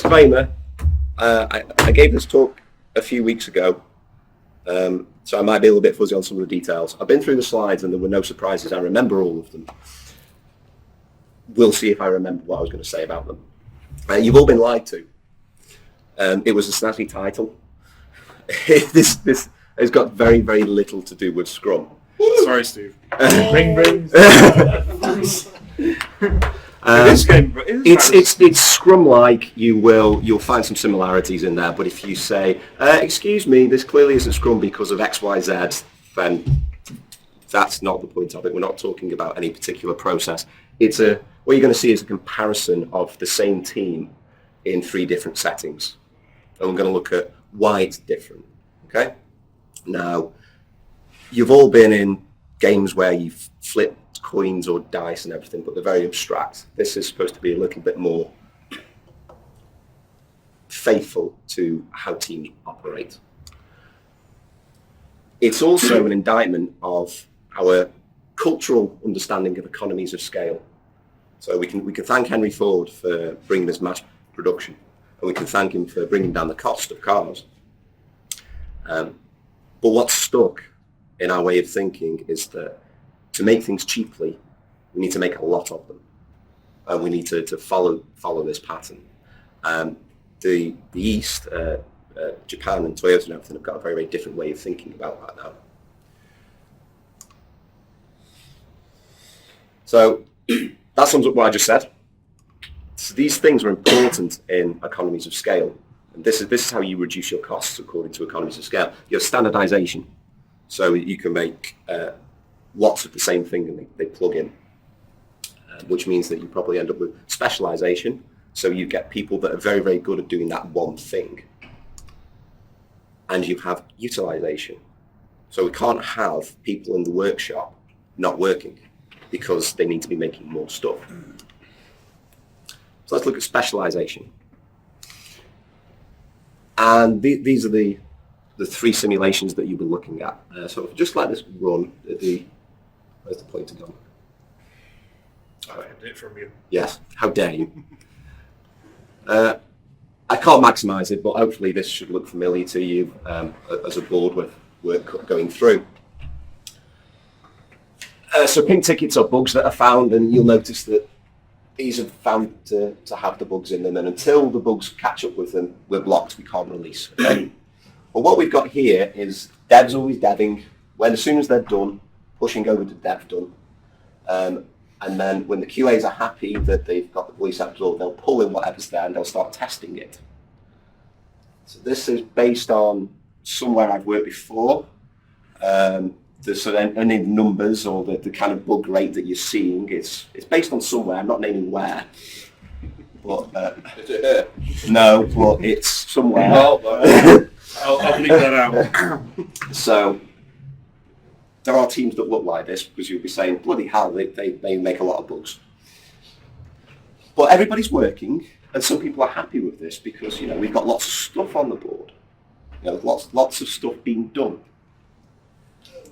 disclaimer, I gave this talk a few weeks ago, so I might be a little bit fuzzy on some of the details. I've been through the slides and there were no surprises. I remember all of them. We'll see if I remember what I was going to say about them. You've all been lied to. It was a snazzy title. This has got very, very little to do with Scrum. Sorry, Steve. Ring rings. It's Scrum-like. You'll find some similarities in there. But if you say, "Excuse me, this clearly isn't Scrum because of X, Y, Z," then that's not the point of it. We're not talking about any particular process. What you're going to see is a comparison of the same team in 3 different settings, and we're going to look at why it's different. Okay. Now, you've all been in games where you've flipped coins or dice and everything, but they're very abstract. This is supposed to be a little bit more faithful to how teams operate. It's also an indictment of our cultural understanding of economies of scale. So we can thank Henry Ford for bringing this mass production, and we can thank him for bringing down the cost of cars. But what's stuck in our way of thinking is that to make things cheaply, we need to make a lot of them, and we need to follow this pattern. The East, Japan and Toyota and everything have got a very, very different way of thinking about that now. So that sums up what I just said. So these things are important in economies of scale. And this is how you reduce your costs according to economies of scale. You have standardization. So you can make lots of the same thing and they plug in, which means that you probably end up with specialization. So you get people that are very, very good at doing that one thing. And you have utilization. So we can't have people in the workshop not working because they need to be making more stuff. So let's look at specialization. And these are the 3 simulations that you'll be looking at. So just let this run. Where's the pointer gone? I hid it from you. Yes, how dare you. I can't maximize it, but hopefully this should look familiar to you as a board with work going through. So pink tickets are bugs that are found, and you'll notice that these are found to have the bugs in them, and until the bugs catch up with them, we're blocked, we can't release. Okay? Well, what we've got here is dev's always deving, as soon as they're done, pushing over to dev done. And then when the QAs are happy that they've got the police absorbed, they'll pull in whatever's there and they'll start testing it. So this is based on somewhere I've worked before. Any numbers or the kind of bug rate that you're seeing, it's based on somewhere. I'm not naming where. But, Is it here? No, but it's somewhere. I'll leave that out. So there are teams that look like this because you'll be saying, bloody hell, they make a lot of bugs. But everybody's working, and some people are happy with this because we've got lots of stuff on the board. Lots of stuff being done.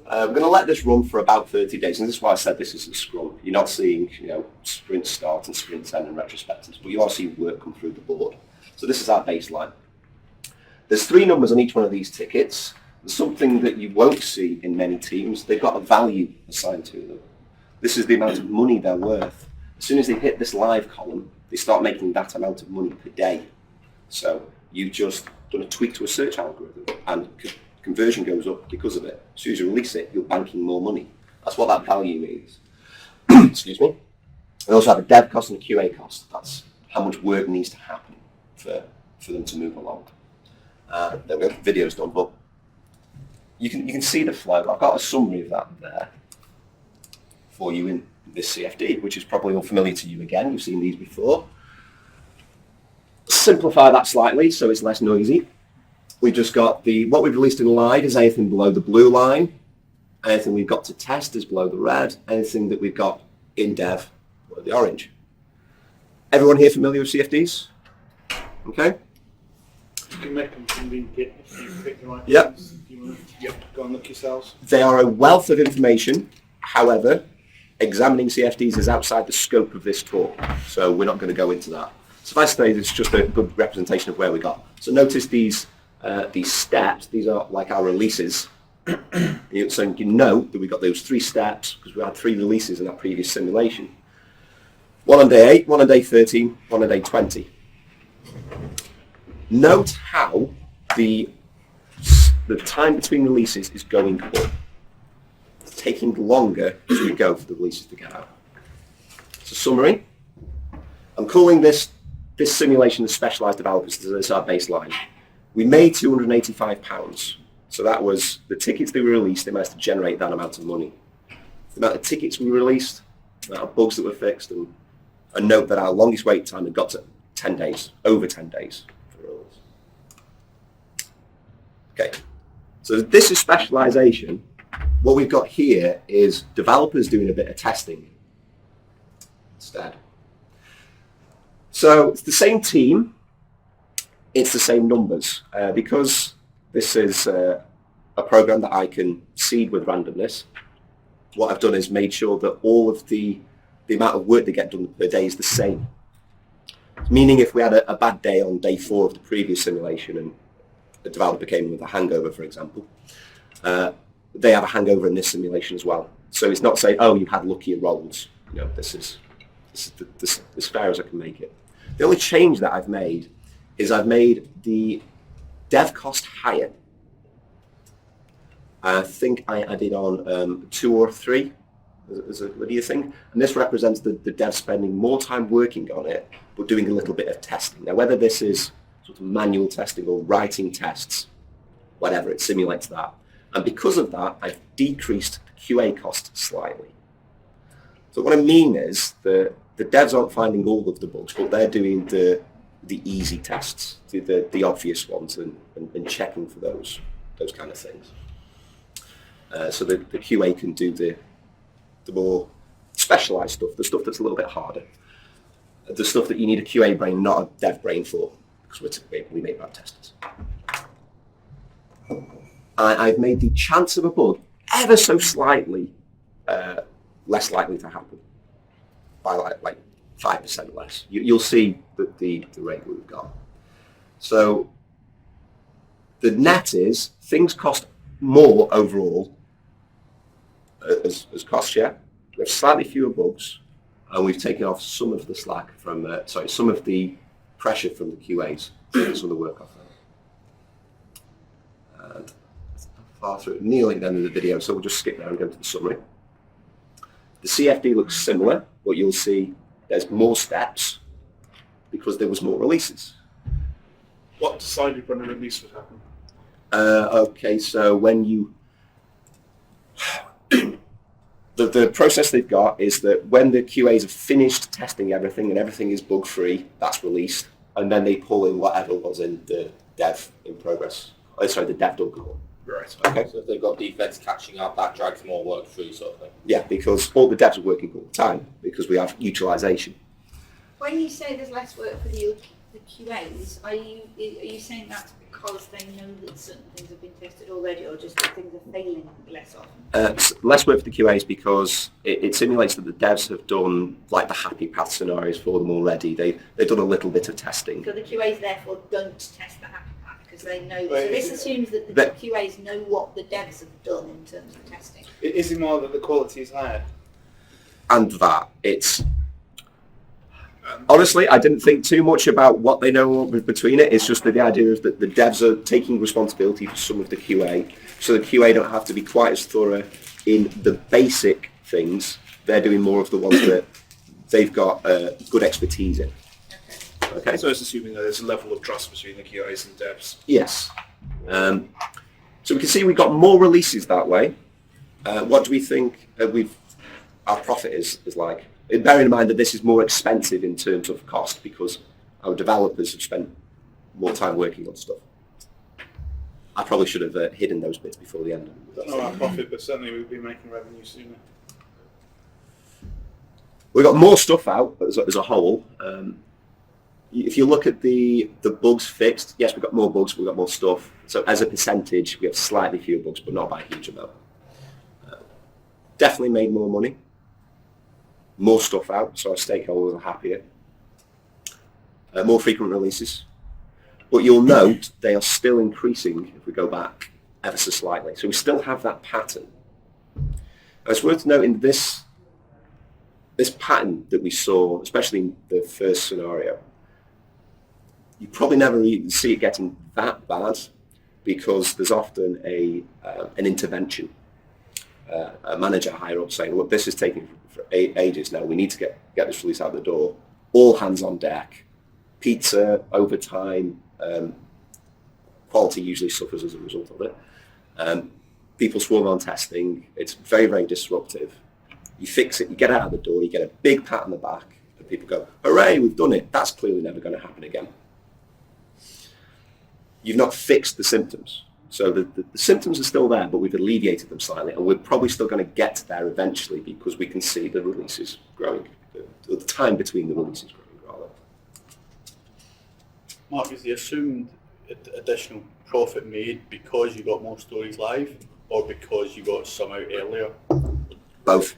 We're going to let this run for about 30 days, and this is why I said this is a Scrum. You're not seeing, sprint start and sprint end and retrospectives, but you are seeing work come through the board. So this is our baseline. There's 3 numbers on each one of these tickets. There's something that you won't see in many teams. They've got a value assigned to them. This is the amount of money they're worth. As soon as they hit this live column, they start making that amount of money per day. So you've just done a tweak to a search algorithm, and conversion goes up because of it. As soon as you release it, you're banking more money. That's what that value means. Excuse me. We also have a dev cost and a QA cost. That's how much work needs to happen for them to move along. There we go. Video's done, but you can see the flow. I've got a summary of that there for you in this CFD, which is probably all familiar to you again. You've seen these before. Simplify that slightly so it's less noisy. We just got what we've released in live is anything below the blue line. Anything we've got to test is below the red. Anything that we've got in dev, below the orange. Everyone here familiar with CFDs? Okay. You can make them from being Git if you pick the right Yep. ones. You have to go and look yourselves. They are a wealth of information. However, examining CFDs is outside the scope of this talk, so we're not going to go into that. So if I say this is just a good representation of where we got. So notice these steps, these are like our releases. So you can note that we got those 3 steps because we had 3 releases in our previous simulation. One on day 8, one on day 13, one on day 20. Note how the time between releases is going up. It's taking longer as we go for the releases to get out. So summary, I'm calling this simulation of specialised developers, so this is our baseline. We made £285. So that was the tickets they were released, they managed to generate that amount of money. The amount of tickets we released, the amount of bugs that were fixed, and note that our longest wait time had got to 10 days, over 10 days for the release. Okay, so this is specialisation. What we've got here is developers doing a bit of testing instead. So it's the same team, it's the same numbers. Because this is a program that I can seed with randomness, what I've done is made sure that all of the amount of work that get done per day is the same. Meaning if we had a bad day on day 4 of the previous simulation and a developer came in with a hangover, for example, they have a hangover in this simulation as well. So it's not saying, oh, you had luckier rolls. You know, this is as fair as I can make it. The only change that I've made is I've made the dev cost higher. I think I added on 2 or 3. What do you think? And this represents the dev spending more time working on it, but doing a little bit of testing. Now, whether this is sort of manual testing or writing tests, whatever, it simulates that. And because of that, I've decreased the QA cost slightly. So what I mean is that the devs aren't finding all of the bugs, but they're doing the easy tests, the obvious ones, and checking for those kind of things. So the QA can do the more specialised stuff, the stuff that's a little bit harder, the stuff that you need a QA brain, not a dev brain for, because we make bad testers. I've made the chance of a bug ever so slightly less likely to happen, by like 5% less. You'll see that the rate we've got. So the net is things cost more overall as cost share. We have slightly fewer bugs, and we've taken off some of the slack from some of the pressure from the QAs, some of the work off them. And far through, nearly the end of the video, so we'll just skip there and go to the summary. The CFD looks similar, but you'll see there's more steps because there was more releases. What decided when a release would happen? Okay, so when you... the process they've got is that when the QAs have finished testing everything and everything is bug-free, that's released, and then they pull in whatever was in the dev in progress. The dev done call. Right. Okay. So if they've got defects catching up, that drags more work through, sort of thing. Yeah, because all the devs are working all the time because we have utilization. When you say there's less work for the QAs, are you saying that's because they know that certain things have been tested already, or just that things are failing less often? Less work for the QAs because it simulates that the devs have done like the happy path scenarios for them already. They've done a little bit of testing. So the QAs therefore don't test the happy path because they know. So Right. this assumes that the QAs know what the devs have done in terms of testing. Is it more that the quality is higher? And that it's... Honestly, I didn't think too much about what they know between it. It's just that the idea is that the devs are taking responsibility for some of the QA, so the QA don't have to be quite as thorough in the basic things. They're doing more of the ones that they've got good expertise in. Okay. So it's assuming that there's a level of trust between the QAs and devs. Yes. So we can see we've got more releases that way. What do we think our profit is like? Bearing in mind that this is more expensive in terms of cost because our developers have spent more time working on stuff. I probably should have hidden those bits before the end. I don't know about profit, but certainly we'll be making revenue sooner. We've got more stuff out as a whole. If you look at the bugs fixed, yes, we've got more bugs, we've got more stuff. So as a percentage, we have slightly fewer bugs, but not by a huge amount. Definitely made more money. More stuff out, so our stakeholders are happier. more frequent releases. But you'll note they are still increasing if we go back ever so slightly. So we still have that pattern. It's worth noting this pattern that we saw, especially in the first scenario, you probably never even see it getting that bad because there's often an intervention. A manager higher up saying, look, this is taking for ages now. We need to get this release out the door. All hands on deck. Pizza, overtime. Quality usually suffers as a result of it. People swarm on testing. It's very, very disruptive. You fix it, you get out of the door, you get a big pat on the back, and people go, hooray, we've done it. That's clearly never going to happen again. You've not fixed the symptoms. So the symptoms are still there, but we've alleviated them slightly, and we're probably still going to get there eventually because we can see the releases growing, the time between the releases growing, rather. Mark, is the assumed additional profit made because you got more stories live or because you got some out earlier? Both.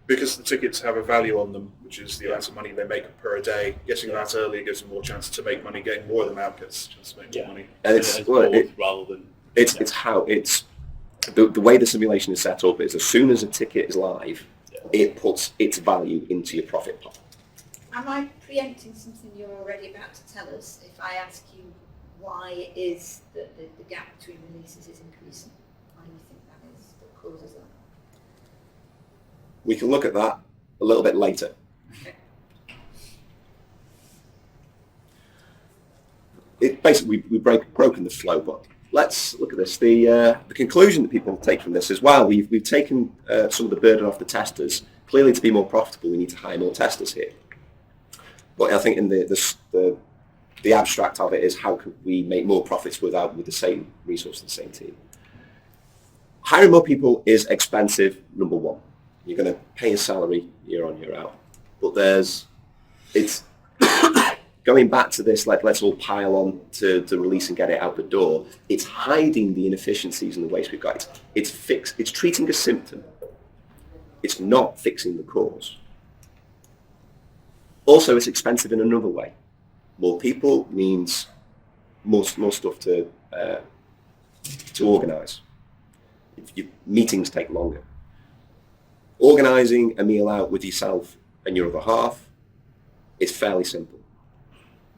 Because the tickets have a value on them, which is the amount of money they make per day. Getting them out early gives them more chance to make money. Getting more of them out gets a chance to make more money. And it's how the way the simulation is set up is as soon as a ticket is live, it puts its value into your profit pot. Am I preempting something you're already about to tell us if I ask you why it is that the gap between releases is increasing? Why do you think that is that causes that? We can look at that a little bit later. Okay. Basically, we've broken the flow, but let's look at this. The conclusion that people take from this is, wow, we've taken some of the burden off the testers. Clearly, to be more profitable, we need to hire more testers here. But I think in the abstract of it is, how could we make more profits with the same resource, the same team? Hiring more people is expensive, number one. You're going to pay a salary year on, year out. But it's going back to this, let's all pile on to release and get it out the door. It's hiding the inefficiencies and the waste we've got. It's treating a symptom. It's not fixing the cause. Also, it's expensive in another way. More people means more stuff to organise. Your meetings take longer. Organising a meal out with yourself and your other half is fairly simple.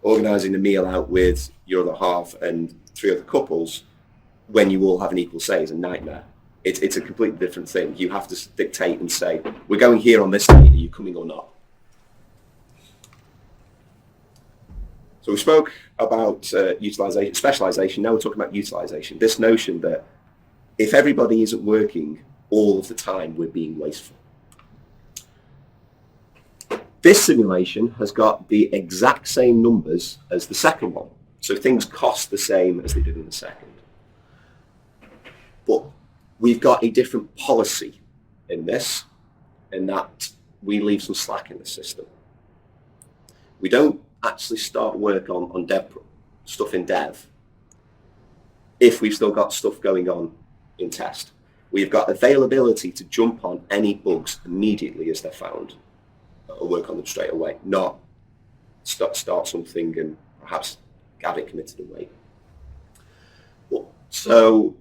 Organising a meal out with your other half and 3 other couples when you all have an equal say is a nightmare. It's a completely different thing. You have to dictate and say, we're going here on this date, are you coming or not? So we spoke about utilization, specialization, now we're talking about utilization. This notion that if everybody isn't working all of the time, we're being wasteful. This simulation has got the exact same numbers as the second one. So things cost the same as they did in the second. But we've got a different policy in this, in that we leave some slack in the system. We don't actually start work on stuff in dev if we've still got stuff going on in test. We've got availability to jump on any bugs immediately as they're found or work on them straight away, not start something and perhaps have it committed and wait. So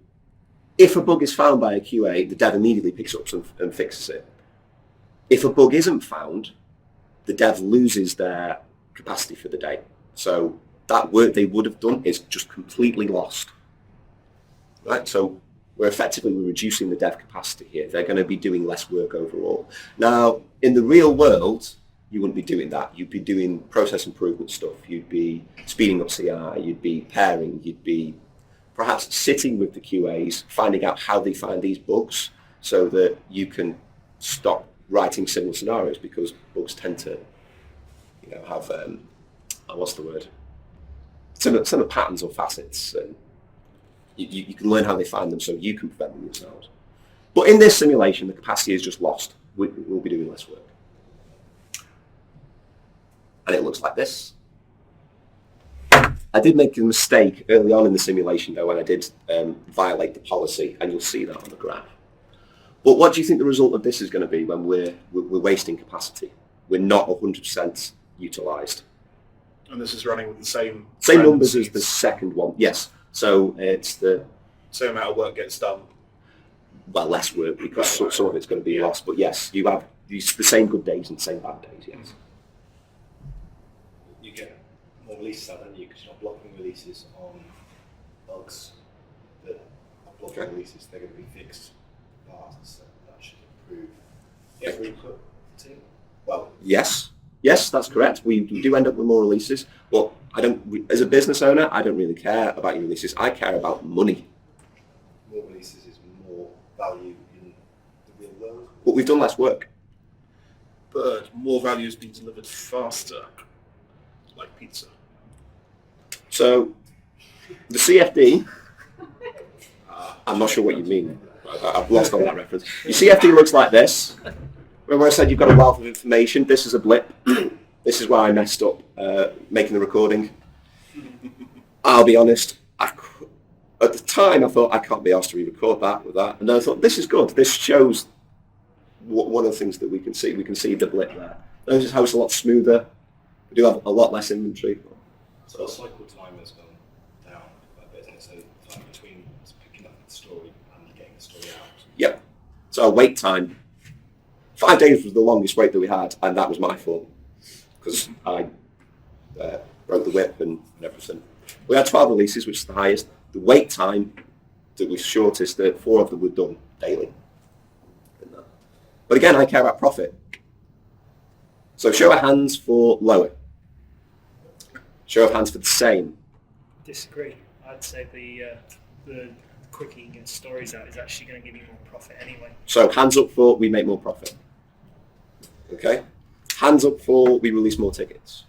if a bug is found by a QA, the dev immediately picks up and fixes it. If a bug isn't found, the dev loses their capacity for the day. So that work they would have done is just completely lost. Right? So we're reducing the dev capacity here. They're going to be doing less work overall. Now, in the real world, you wouldn't be doing that. You'd be doing process improvement stuff. You'd be speeding up CI. You'd be pairing. You'd be perhaps sitting with the QAs, finding out how they find these bugs so that you can stop writing similar scenarios, because bugs tend to have, what's the word? Similar patterns or facets. And you can learn how they find them so you can prevent them yourselves. But in this simulation, the capacity is just lost. We'll be doing less work. And it looks like this. I did make a mistake early on in the simulation, though, when I did violate the policy, and you'll see that on the graph. But what do you think the result of this is going to be when we're wasting capacity? We're not 100% utilised. And this is running with the same numbers as seats. the second one. Yes. So it's the Same amount of work gets done. less work because some of it's going to be lost. But yes, you have the same good days and the same bad days. Yes. You get more releases out, don't you? Because you're not blocking releases on bugs that are blocking releases. They're going to be fixed parts, so that should improve throughput too. Well, Yes. Yes, that's correct. We do end up with more releases, but as a business owner, I don't really care about your releases. I care about money. more releases is more value in the real world. But we've done less work. But more value is being delivered faster, like pizza. So the CFD, I'm not sure what you mean. I've lost on that reference. Your CFD looks like this. Remember I said you've got a wealth of information? This is a blip. This is where I messed up making the recording. I'll be honest, at the time I thought I can't be asked to re-record that with that. And then I thought, this is good. This shows one of the things that we can see. We can see the blip there. Notice how it's a lot smoother. We do have a lot less inventory. So our cycle time has gone down quite a bit, isn't it? So time between picking up the story and getting the story out. Yep. So our wait time, 5 days was the longest wait that we had, and that was my fault because I broke the whip and everything. We had 12 releases, which is the highest. The wait time that was shortest, 4 of them were done daily. But again, I care about profit. So show of hands for lower. Show of hands for the same. Disagree. I'd say the quicker you get stories out is actually going to give you more profit anyway. So hands up for we make more profit. Okay? Hands up for we release more tickets.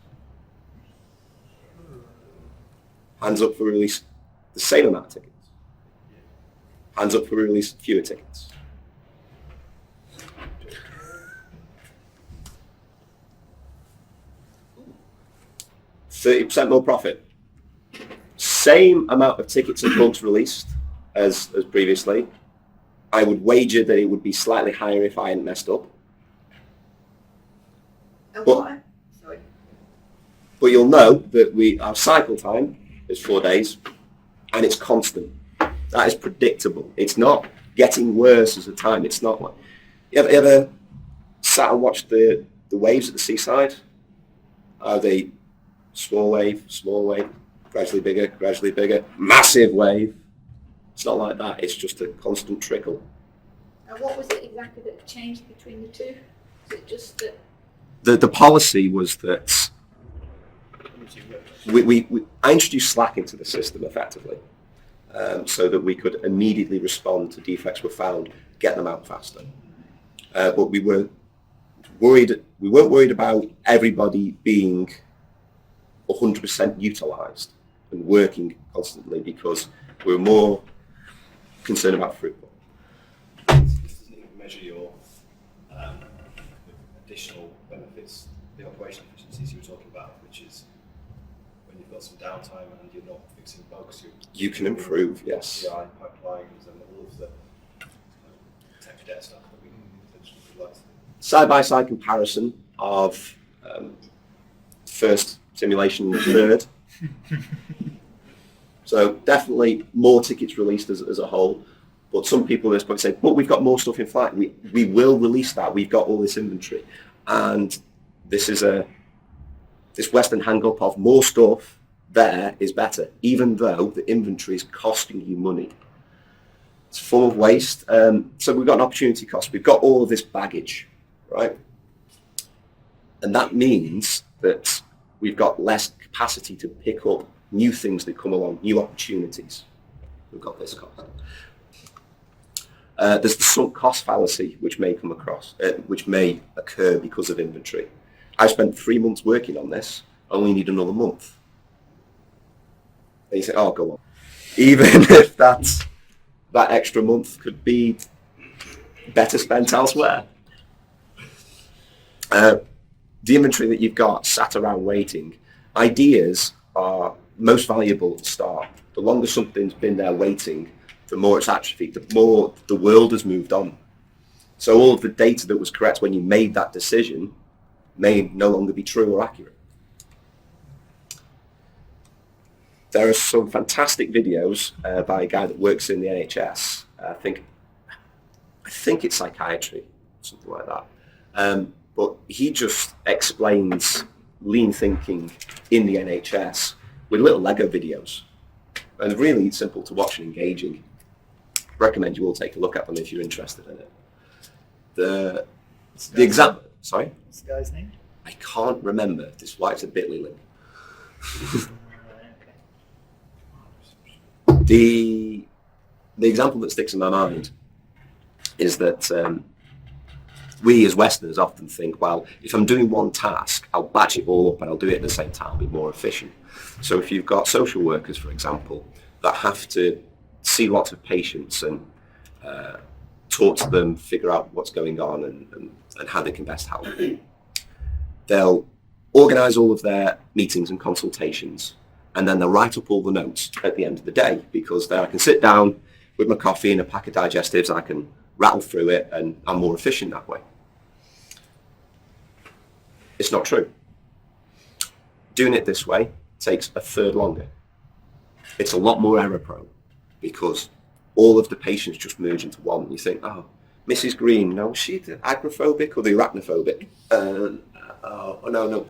Hands up for we release the same amount of tickets. Hands up for we release fewer tickets. %30 more profit. Same amount of tickets and bugs released as previously. I would wager that it would be slightly higher if I hadn't messed up. But, Sorry. but you'll know that our cycle time is 4 days and it's constant. That is predictable. It's not getting worse as a time. It's not like you ever sat and watched the waves at the seaside? Are they small wave, gradually bigger, massive wave? It's not like that. It's just a constant trickle. And what was it exactly that changed between the two? Was it just that? The policy was that I introduced Slack into the system effectively, so that we could immediately respond to defects were found, get them out faster. But we weren't worried about everybody being 100% utilised and working constantly because we were more concerned about throughput. This doesn't even measure your additional benefits, the operational efficiencies you were talking about, which is when you've got some downtime and you're not fixing bugs. You can improve, yes. CI pipelines and all of the tech debt stuff that we potentially could like to do. Side-by-side comparison of first simulation and third. So definitely more tickets released as a whole. But some people at this point say, but we've got more stuff in flight. We will release that. We've got all this inventory. And this is this Western hang-up of more stuff there is better, even though the inventory is costing you money. It's full of waste. So we've got an opportunity cost. We've got all of this baggage, right? And that means that we've got less capacity to pick up new things that come along, new opportunities. We've got this cost. There's the sunk cost fallacy, which may come across, which may occur because of inventory. I spent 3 months working on this. I only need another month. And you say, oh, go on. Even if that extra month could be better spent elsewhere. The inventory that you've got sat around waiting, ideas are most valuable at the start. The longer something's been there waiting, the more it's atrophied, the more the world has moved on. So all of the data that was correct when you made that decision may no longer be true or accurate. there are some fantastic videos by a guy that works in the NHS. I think it's psychiatry, something like that. But he just explains lean thinking in the NHS with little Lego videos, and really simple to watch and engaging. Recommend you all take a look at them if you're interested in it. The example. Sorry, What's the guy's name? I can't remember. This is why it's a Bitly link. Okay. The example that sticks in my mind is that we as Westerners often think, well, if I'm doing one task, I'll batch it all up and I'll do it at the same time, I'll be more efficient. So if you've got social workers, for example, that have to see lots of patients and talk to them, figure out what's going on and how they can best help, they'll organise all of their meetings and consultations, and then they'll write up all the notes at the end of the day, because then I can sit down with my coffee and a pack of digestives and I can rattle through it and I'm more efficient that way. It's not true. Doing it this way takes a third longer. It's a lot more error prone because all of the patients just merge into one. And you think, oh, Mrs. Green, no, was she the agoraphobic or the arachnophobic? No,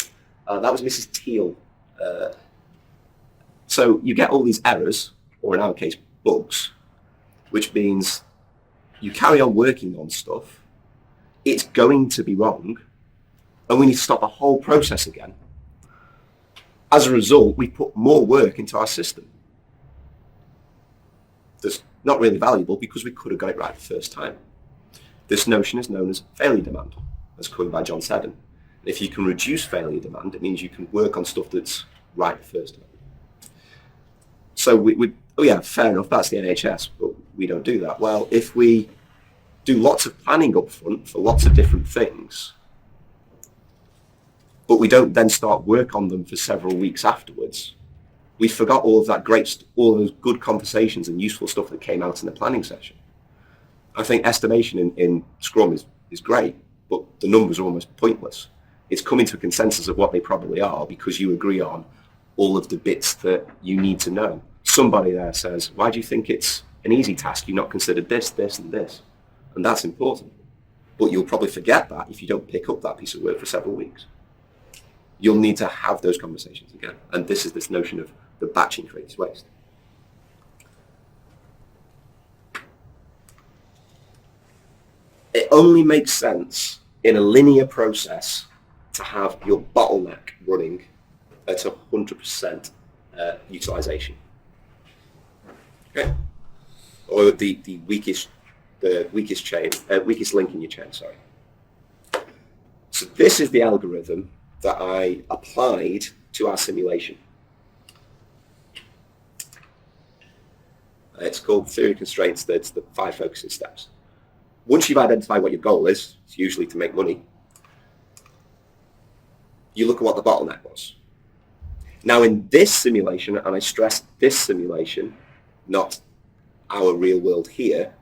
that was Mrs. Teal. So you get all these errors, or in our case, bugs, which means you carry on working on stuff, it's going to be wrong, and we need to stop the whole process again. As a result, we put more work into our system. That's not really valuable because we could have got it right the first time. This notion is known as failure demand, as coined by John Seddon. If you can reduce failure demand, it means you can work on stuff that's right the first time. So oh yeah, fair enough, that's the NHS, but we don't do that. Well, if we do lots of planning up front for lots of different things, but we don't then start work on them for several weeks afterwards, we forgot all of that all those good conversations and useful stuff that came out in the planning session. I think estimation in Scrum is great, but the numbers are almost pointless. It's coming to a consensus of what they probably are because you agree on all of the bits that you need to know. Somebody there says, why do you think it's an easy task? You've not considered this, this, and this. And that's important. But you'll probably forget that if you don't pick up that piece of work for several weeks. You'll need to have those conversations again. And this is this notion of the batching creates waste. It only makes sense in a linear process to have your bottleneck running at 100% utilization. Okay, or the weakest link in your chain. Sorry. So this is the algorithm that I applied to our simulation. It's called theory of constraints. That's the 5 focusing steps. Once you've identified what your goal is, it's usually to make money, you look at what the bottleneck was. Now in this simulation, and I stress this simulation, not our real world here,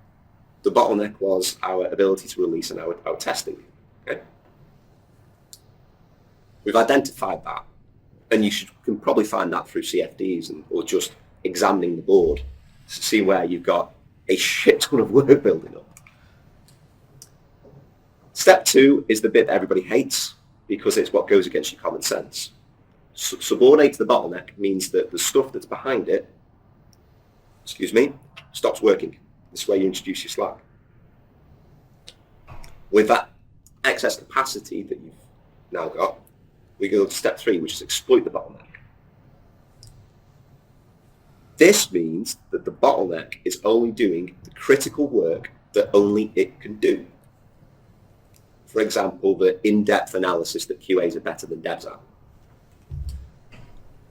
the bottleneck was our ability to release and our testing. Okay? We've identified that, and you can probably find that through CFDs or just examining the board to see where you've got a shit ton of work building up. Step 2 is the bit that everybody hates because it's what goes against your common sense. Subordinate to the bottleneck means that the stuff that's behind it, stops working. This is where you introduce your slack. With that excess capacity that you've now got, we go to step 3, which is exploit the bottleneck. This means that the bottleneck is only doing the critical work that only it can do. For example, the in-depth analysis that QAs are better than devs at.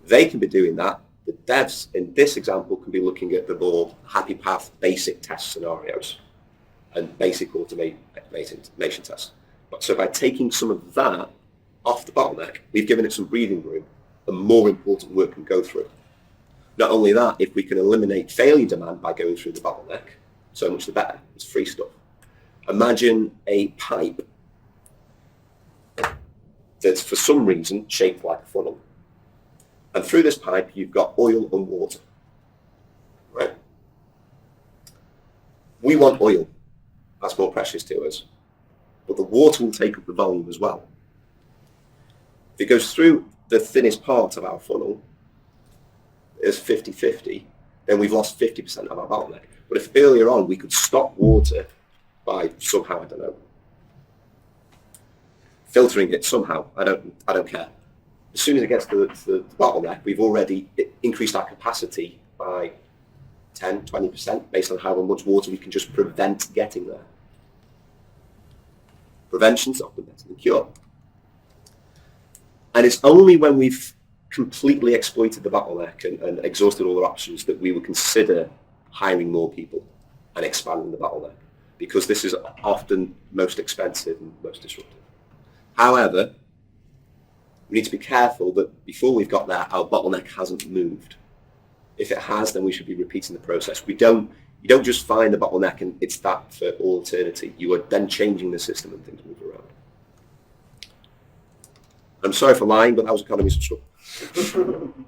They can be doing that. The devs in this example can be looking at the more happy path basic test scenarios and basic automation tests. So by taking some of that off the bottleneck, we've given it some breathing room and more important work can go through. Not only that, if we can eliminate failure demand by going through the bottleneck, so much the better. It's free stuff. Imagine a pipe that's for some reason shaped like a funnel. And through this pipe, you've got oil and water, right? We want oil. That's more precious to us. But the water will take up the volume as well. If it goes through the thinnest part of our funnel, it's 50-50, then we've lost 50% of our bottleneck. But if earlier on we could stop water by somehow, I don't know, filtering it somehow, I don't care. As soon as it gets to the bottleneck, we've already increased our capacity by 10-20% based on how much water we can just prevent getting there. Prevention's often better than cure. And it's only when we've completely exploited the bottleneck and exhausted all our options that we would consider hiring more people and expanding the bottleneck, because this is often most expensive and most disruptive. However, we need to be careful that before we've got there, our bottleneck hasn't moved. If it has, then we should be repeating the process. You don't just find the bottleneck and it's that for all eternity. You are then changing the system and things move around. I'm sorry for lying, but that was Economies of Scrum.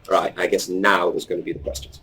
Right, I guess now there's going to be the questions.